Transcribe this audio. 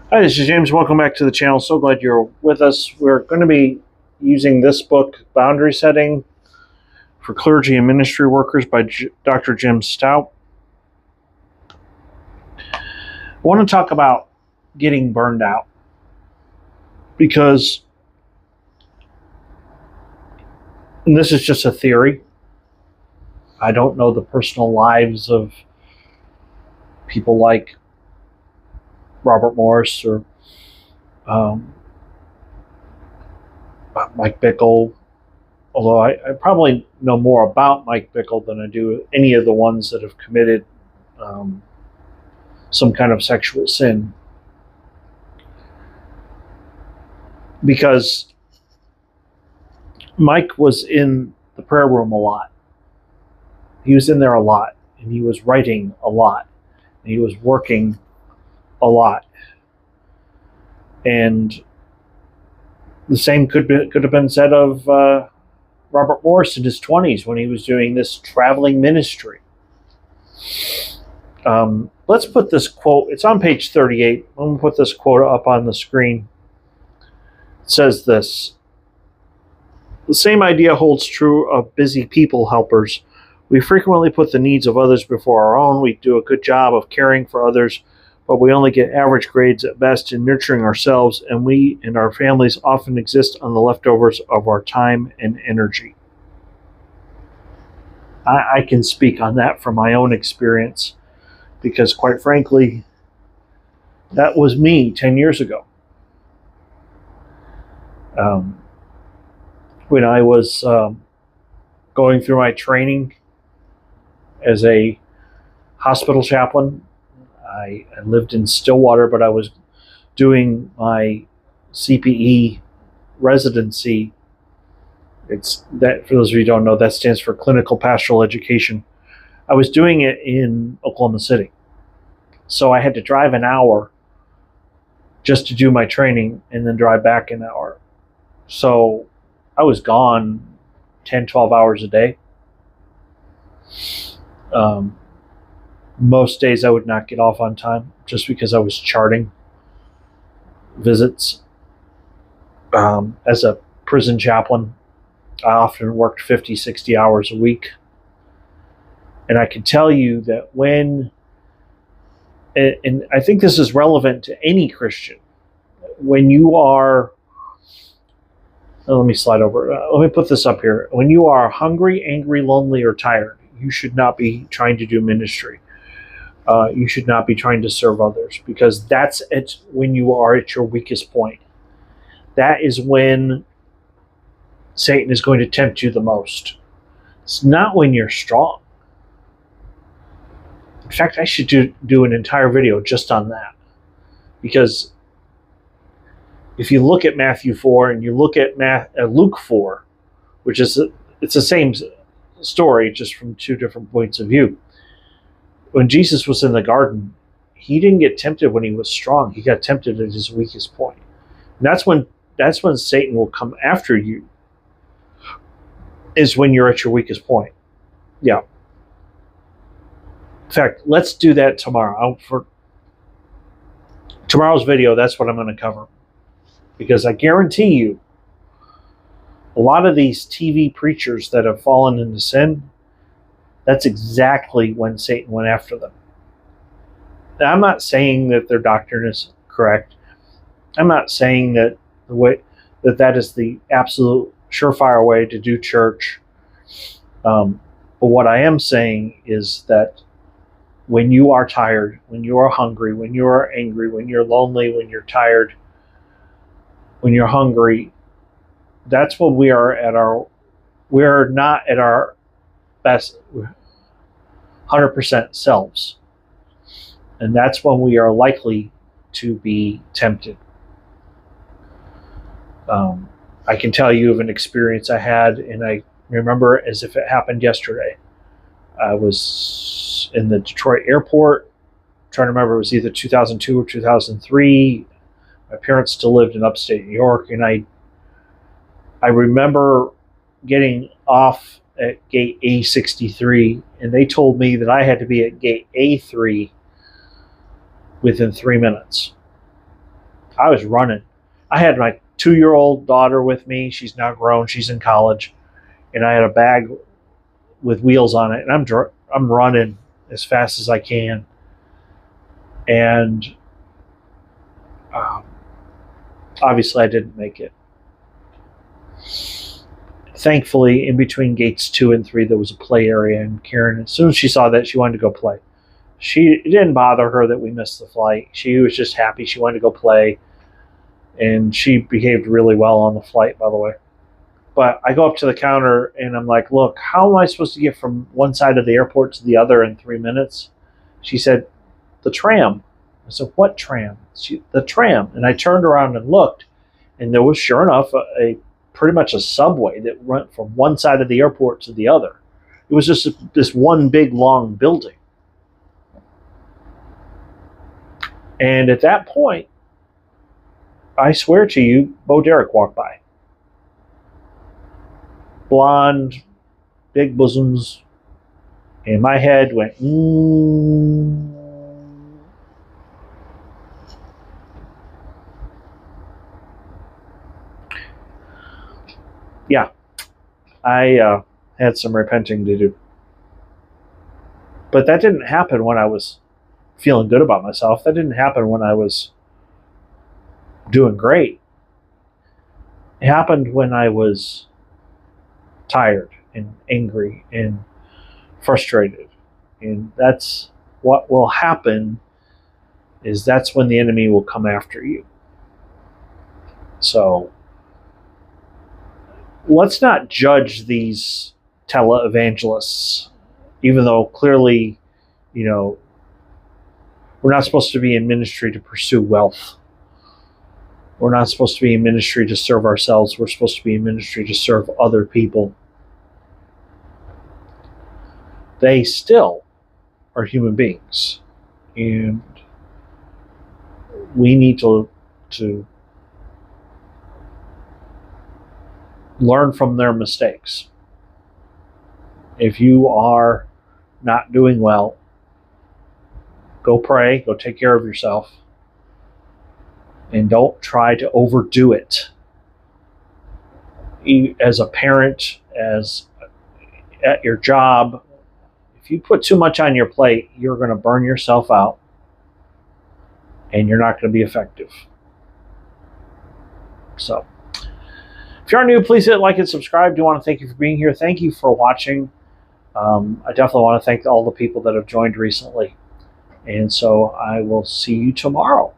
Hi, this is James. Welcome back to the channel. So glad you're with us. We're going to be using this book, Boundary Setting for Clergy and Ministry Workers by Dr. Jim Stout. I want to talk about getting burned out because, and this is just a theory, I don't know the personal lives of people like Robert Morris or Mike Bickle, although I probably know more about Mike Bickle than I do any of the ones that have committed some kind of sexual sin. Because Mike was in the prayer room a lot. He was in there a lot, and he was writing a lot, and he was working a lot. And the same could have been said of Robert Morris in his 20s when he was doing this traveling ministry. Let's put this quote, it's on page 38. I'm going to put this quote up on the screen. It says this: "The same idea holds true of busy people helpers. We frequently put the needs of others before our own. We do a good job of caring for others, but we only get average grades at best in nurturing ourselves, and we and our families often exist on the leftovers of our time and energy." I can speak on that from my own experience because, quite frankly, that was me 10 years ago. When I was going through my training as a hospital chaplain, I lived in Stillwater, but I was doing my CPE residency. It's that, for those of you who don't know, that stands for Clinical Pastoral Education. I was doing it in Oklahoma City. So I had to drive an hour just to do my training and then drive back an hour. So I was gone 10, 12 hours a day. Most days I would not get off on time just because I was charting visits. As a prison chaplain, I often worked 50, 60 hours a week. And I can tell you that when, and I think this is relevant to any Christian, when you are, let me slide over, let me put this up here. When you are hungry, angry, lonely, or tired, you should not be trying to do ministry. You should not be trying to serve others, because that's when you are at your weakest point. That is when Satan is going to tempt you the most. It's not when you're strong. In fact, I should do an entire video just on that. Because if you look at Matthew 4 and you look at Luke 4, which is, it's the same story, just from two different points of view. When Jesus was in the garden, he didn't get tempted when he was strong. He got tempted at his weakest point. And that's when Satan will come after you, is when you're at your weakest point. Yeah. In fact, let's do that tomorrow. For tomorrow's video, that's what I'm going to cover. Because I guarantee you, a lot of these TV preachers that have fallen into sin, that's exactly when Satan went after them. Now, I'm not saying that their doctrine is correct. I'm not saying that the way that is the absolute surefire way to do church. But what I am saying is that when you are tired, when you are hungry, when you are angry, when you're lonely, when you're tired, when you're hungry, that's when we are not at our best 100% selves. And that's when we are likely to be tempted. I can tell you of an experience I had, and I remember as if it happened yesterday. I was in the Detroit airport. I'm trying to remember, it was either 2002 or 2003. My parents still lived in upstate New York, and I remember getting off at gate A63, and they told me that I had to be at gate A3 within 3 minutes. I was running. I had my 2-year-old daughter with me. She's now grown. She's in college. And I had a bag with wheels on it. And I'm running as fast as I can. And obviously I didn't make it. Thankfully, in between gates 2 and 3, there was a play area. And Karen, as soon as she saw that, she wanted to go play. It didn't bother her that we missed the flight. She was just happy. She wanted to go play. And she behaved really well on the flight, by the way. But I go up to the counter and I'm like, look, how am I supposed to get from one side of the airport to the other in 3 minutes? She said, the tram. I said, what tram? The tram. And I turned around and looked, and there was, sure enough, pretty much a subway that went from one side of the airport to the other. It was just this one big, long building. And at that point, I swear to you, Bo Derek walked by. Blonde, big bosoms, and my head went, Yeah, I had some repenting to do. But that didn't happen when I was feeling good about myself. That didn't happen when I was doing great. It happened when I was tired and angry and frustrated. And that's what will happen, is that's when the enemy will come after you. So let's not judge these televangelists, even though clearly, we're not supposed to be in ministry to pursue wealth. We're not supposed to be in ministry to serve ourselves. We're supposed to be in ministry to serve other people. They still are human beings. And we need to learn from their mistakes. If you are not doing well, go pray, go take care of yourself. And don't try to overdo it. As a parent, as at your job, if you put too much on your plate, you're going to burn yourself out and you're not going to be effective. So, if you are new, please hit like and subscribe. I do want to thank you for being here. Thank you for watching. I definitely want to thank all the people that have joined recently. And so I will see you tomorrow.